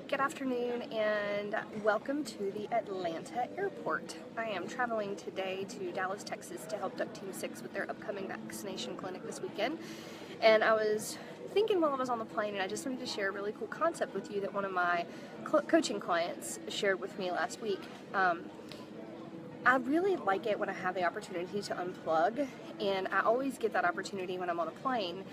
Good afternoon and welcome to the Atlanta airport. I am traveling today to Dallas, Texas to help Duck Team 6 with their upcoming vaccination clinic this weekend. And I was thinking while I was on the plane, and I just wanted to share a really cool concept with you that one of my coaching clients shared with me last week. I really like it when I have the opportunity to unplug, and I always get that opportunity when I'm on a plane.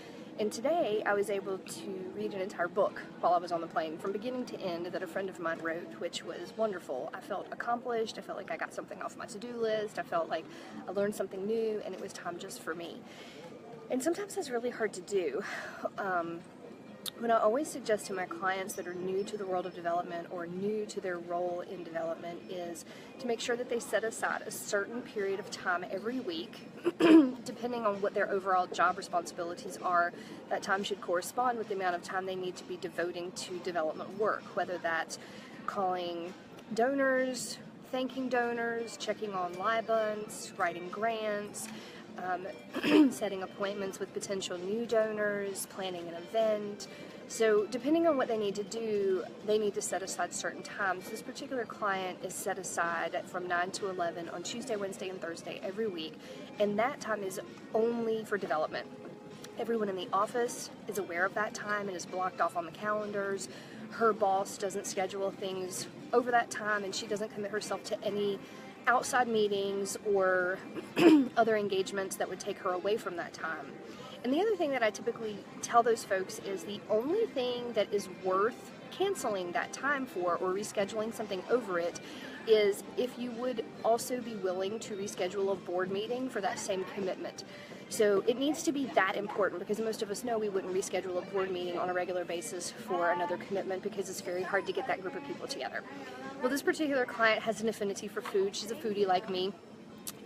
And today I was able to read an entire book while I was on the plane from beginning to end that a friend of mine wrote, which was wonderful. I felt accomplished, I felt like I got something off my to-do list, I felt like I learned something new, and it was time just for me. And sometimes that's really hard to do. What I always suggest to my clients that are new to the world of development or new to their role in development is to make sure that they set aside a certain period of time every week, depending on what their overall job responsibilities are. That time should correspond with the amount of time they need to be devoting to development work, whether that's calling donors, thanking donors, checking on LIBUNs, writing grants, setting appointments with potential new donors, planning an event. So depending on what they need to do, they need to set aside certain times. This particular client is set aside from 9 to 11 on Tuesday, Wednesday, and Thursday every week, and that time is only for development. Everyone in the office is aware of that time and is blocked off on the calendars. Her boss doesn't schedule things over that time, and she doesn't commit herself to any outside meetings or other engagements that would take her away from that time. And the other thing that I typically tell those folks is the only thing that is worth canceling that time for or rescheduling something over it is if you would also be willing to reschedule a board meeting for that same commitment. So it needs to be that important, because most of us know we wouldn't reschedule a board meeting on a regular basis for another commitment because it's very hard to get that group of people together. Well, this particular client has an affinity for food. She's a foodie like me.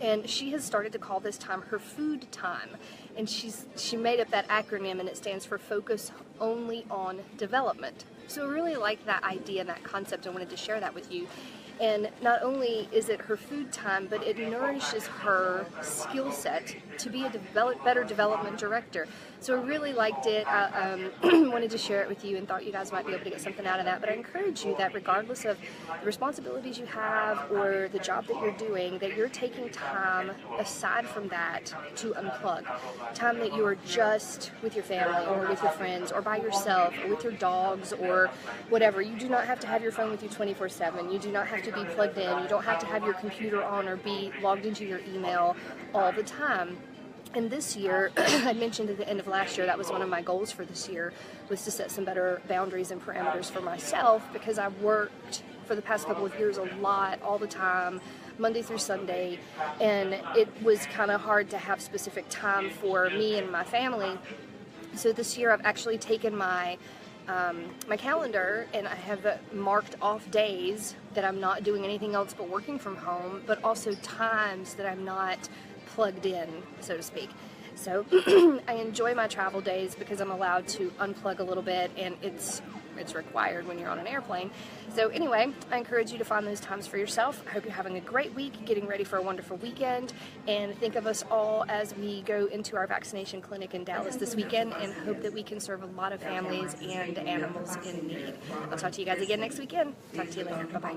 And she has started to call this time her food time. And she made up that acronym, and it stands for Focus Only on Development. So I really like that idea and that concept. I wanted to share that with you. And not only is it her food time, but it nourishes her skill set to be a better development director. So I really liked it. I wanted to share it with you and thought you guys might be able to get something out of that. But I encourage you that regardless of the responsibilities you have or the job that you're doing, that you're taking time aside from that to unplug. Time that you are just with your family or with your friends or by yourself or with your dogs or whatever. You do not have to have your phone with you 24/7. You do not have to be plugged in. You don't have to have your computer on or be logged into your email all the time. And this year, I mentioned at the end of last year, that was one of my goals for this year, was to set some better boundaries and parameters for myself, because I've worked for the past couple of years a lot, all the time, Monday through Sunday, and it was kind of hard to have specific time for me and my family. So this year I've actually taken my calendar, and I have marked off days that I'm not doing anything else but working from home, but also times that I'm not plugged in, so to speak. So I enjoy my travel days because I'm allowed to unplug a little bit, and it's required when you're on an airplane. So anyway, I encourage you to find those times for yourself. I hope you're having a great week, getting ready for a wonderful weekend, and think of us all as we go into our vaccination clinic in Dallas this weekend, and hope that we can serve a lot of families and animals in need. I'll talk to you guys again next weekend. Talk to you later. Bye-bye.